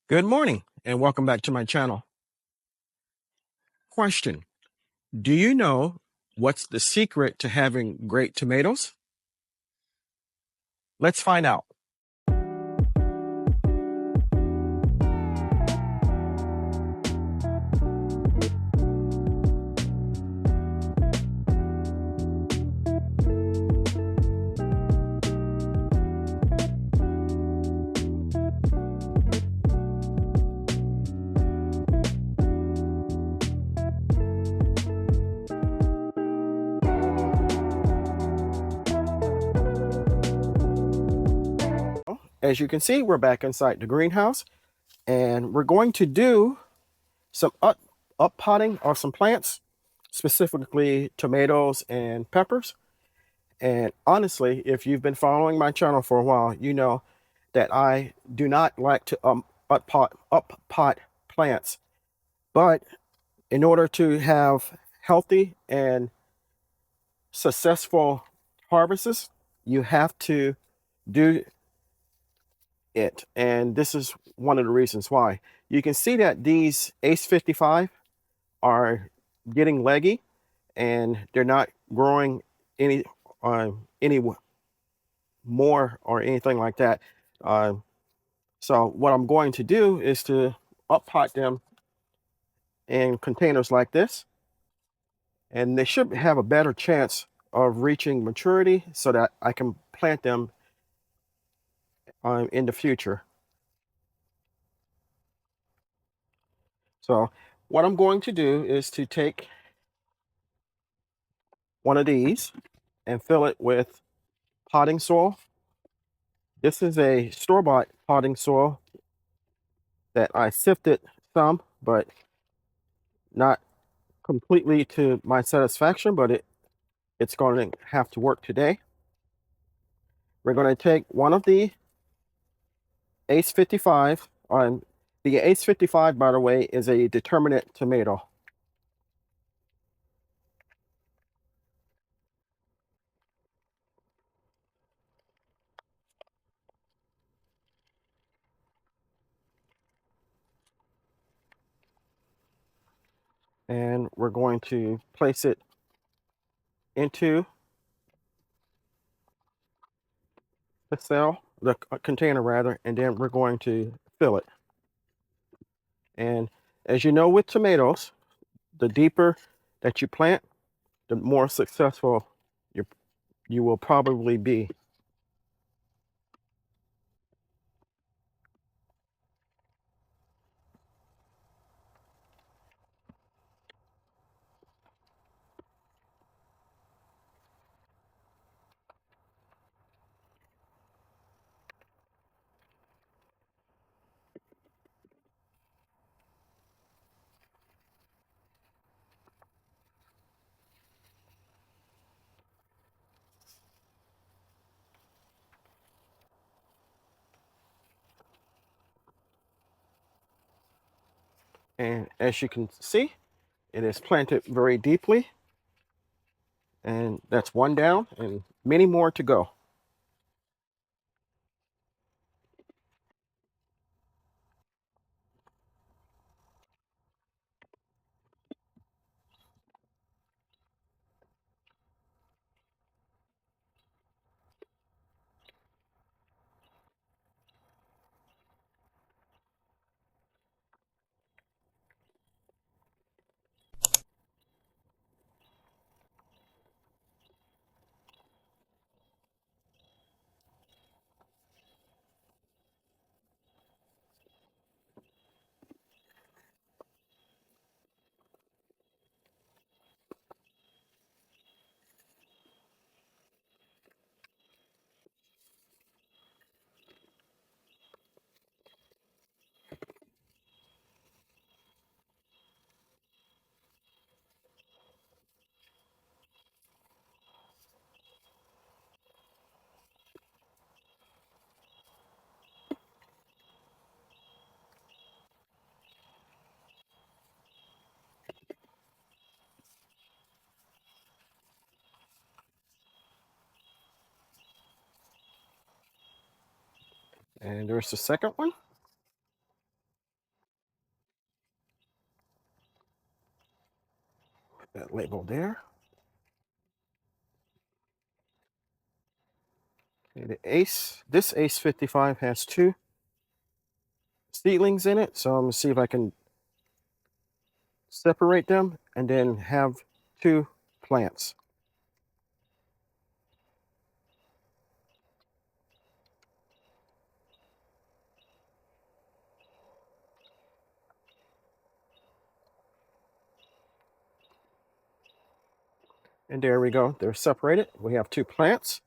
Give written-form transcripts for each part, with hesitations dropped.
Good morning and welcome back to my channel. Question: do you know what's the secret to having great tomatoes? Let's find out. As you can see, we're back inside the greenhouse and we're going to do some up potting of some plants, specifically tomatoes and peppers. And honestly, if you've been following my channel for a while, you know that I do not like to up pot plants. But in order to have healthy and successful harvests, you have to do it. And this is one of the reasons why. You can see that these Ace 55 are getting leggy and they're not growing any more or anything like that. So what I'm going to do is to up pot them in containers like this, and they should have a better chance of reaching maturity so that I can plant them in the future. So what I'm going to do is to take one of these and fill it with potting soil. This is a store-bought potting soil that I sifted some, but not completely to my satisfaction, but it's going to have to work today. We're going to take one of the Ace 55. The Ace 55, by the way, is a determinate tomato. And we're going to place it into the container rather, and then we're going to fill it. And as you know, with tomatoes, the deeper that you plant, the more successful you will probably be. And as you can see, it is planted very deeply. And that's one down and many more to go. And there's the second one. that label there. Okay, this Ace 55 has 2 seedlings in it, so I'm gonna see if I can separate them and then have 2 plants. And there we go, they're separated. We have 2 plants.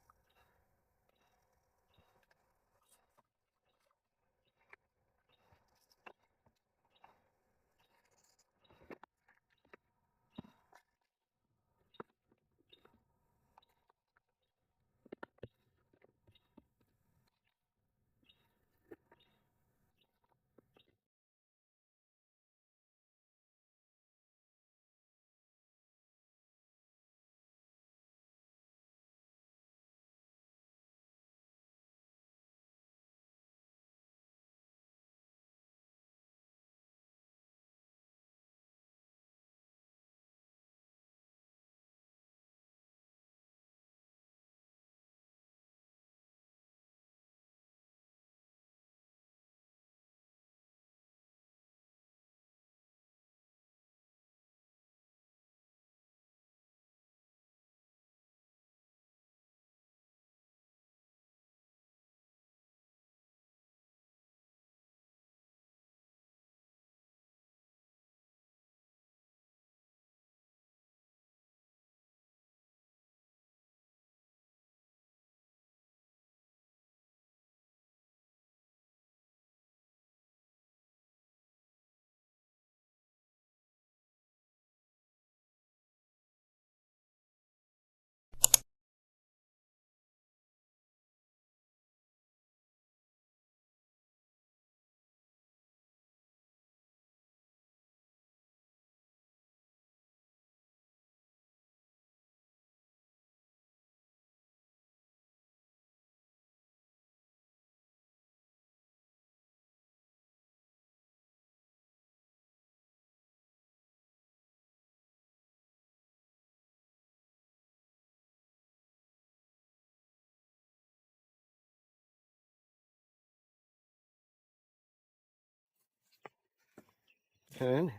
And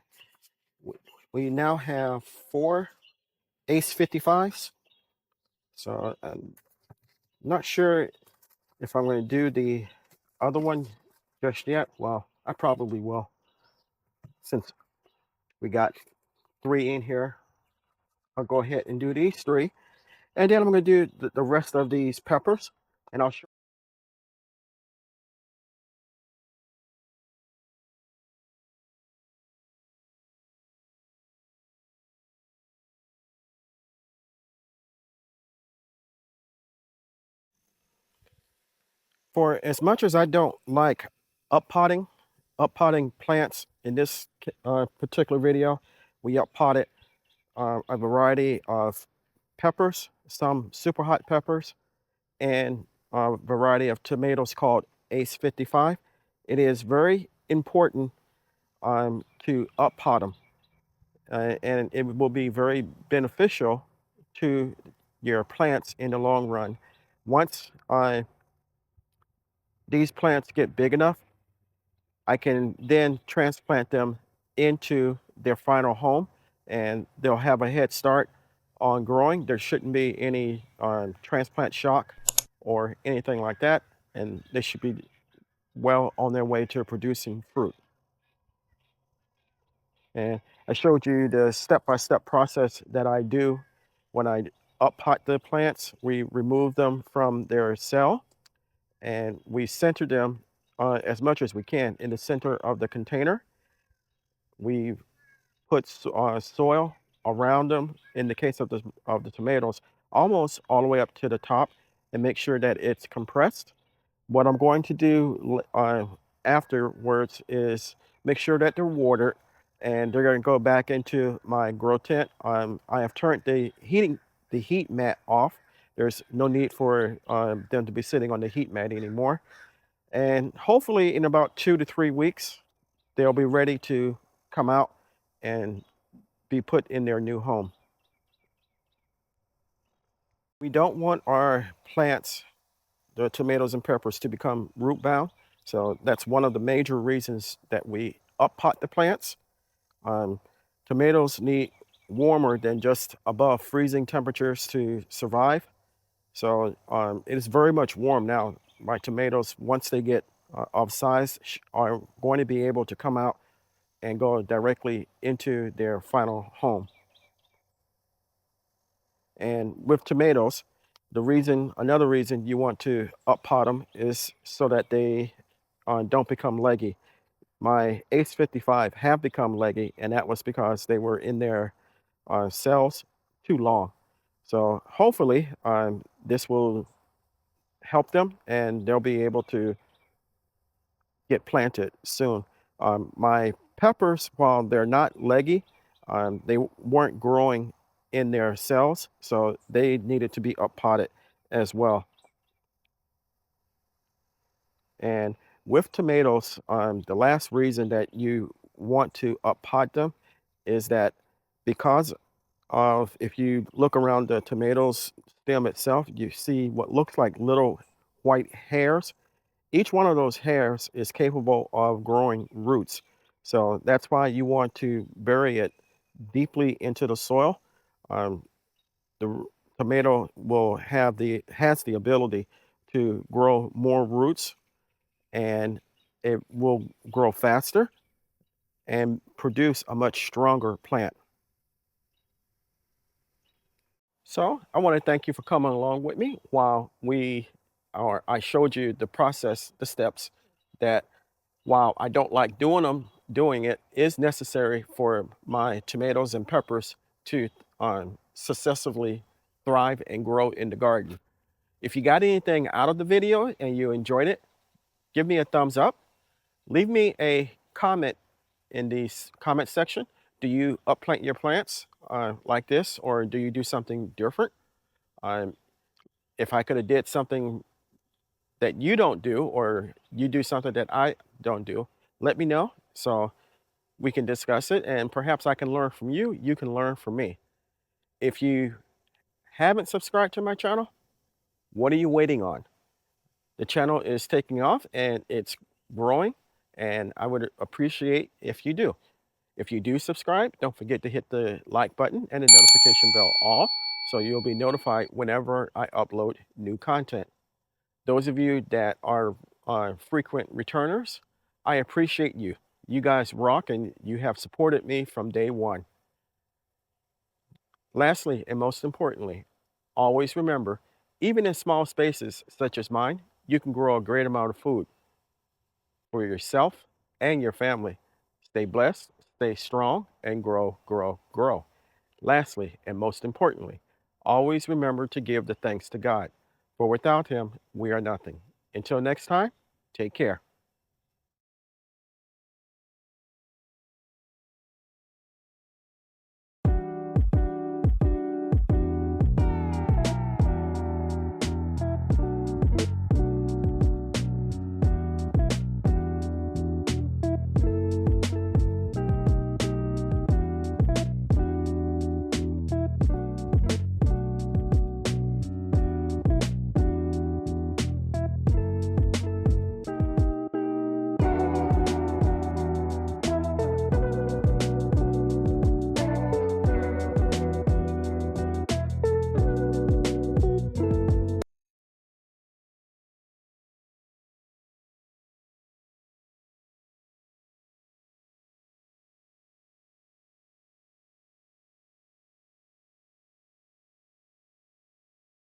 we now have 4 Ace 55s. So I'm not sure if I'm going to do the other one just yet. Well, I probably will, since we got 3 in here. I'll go ahead and do these 3, and then I'm going to do the rest of these peppers, and I'll show. For as much as I don't like up potting plants, in this particular video, we up potted a variety of peppers, some super hot peppers, and a variety of tomatoes called Ace 55. It is very important to up pot them, and it will be very beneficial to your plants in the long run. Once these plants get big enough, I can then transplant them into their final home, and they'll have a head start on growing. There shouldn't be any transplant shock or anything like that, and they should be well on their way to producing fruit. And I showed you the step-by-step process that I do when I up pot the plants. We remove them from their cell, and we center them as much as we can in the center of the container. We put soil around them, in the case of the tomatoes, almost all the way up to the top, and make sure that it's compressed. What I'm going to do afterwards is make sure that they're watered, and they're going to go back into my grow tent. I have turned the heat mat off. There's no need for them to be sitting on the heat mat anymore. And hopefully in about 2 to 3 weeks, they'll be ready to come out and be put in their new home. We don't want our plants, the tomatoes and peppers, to become root bound. So that's one of the major reasons that we up pot the plants. Um, Tomatoes need warmer than just above freezing temperatures to survive. So it is very much warm now. My tomatoes, once they get of size, are going to be able to come out and go directly into their final home. And with tomatoes, another reason you want to up pot them is so that they don't become leggy. My Ace 55 have become leggy, and that was because they were in their cells too long. So hopefully this will help them and they'll be able to get planted soon. My peppers, while they're not leggy, they weren't growing in their cells, so they needed to be up potted as well. And with tomatoes, the last reason that you want to up pot them is that because of, if you look around the tomatoes stem itself, you see what looks like little white hairs. Each one of those hairs is capable of growing roots. So that's why you want to bury it deeply into the soil. Um, the tomato has the ability to grow more roots, and it will grow faster and produce a much stronger plant. So I want to thank you for coming along with me while I showed you the process, the steps that, while I don't like doing it is necessary for my tomatoes and peppers to successfully thrive and grow in the garden. If you got anything out of the video and you enjoyed it, give me a thumbs up. Leave me a comment in the comment section. Do you upplant your plants like this, or do you do something different? Um, if I could have did something that you don't do, or you do something that I don't do, let me know so we can discuss it, and perhaps I can learn from you. You can learn from me. If you haven't subscribed to my channel, what are you waiting on? The channel is taking off and it's growing, and I would appreciate if you do. If you do subscribe, don't forget to hit the like button and the notification bell all, so you'll be notified whenever I upload new content. Those of you that are frequent returners, I appreciate you. You guys rock, and you have supported me from day one. Lastly, and most importantly, always remember, even in small spaces such as mine, you can grow a great amount of food for yourself and your family. Stay blessed, stay strong, and grow, grow, grow. Lastly, and most importantly, always remember to give the thanks to God, for without Him, we are nothing. Until next time, take care.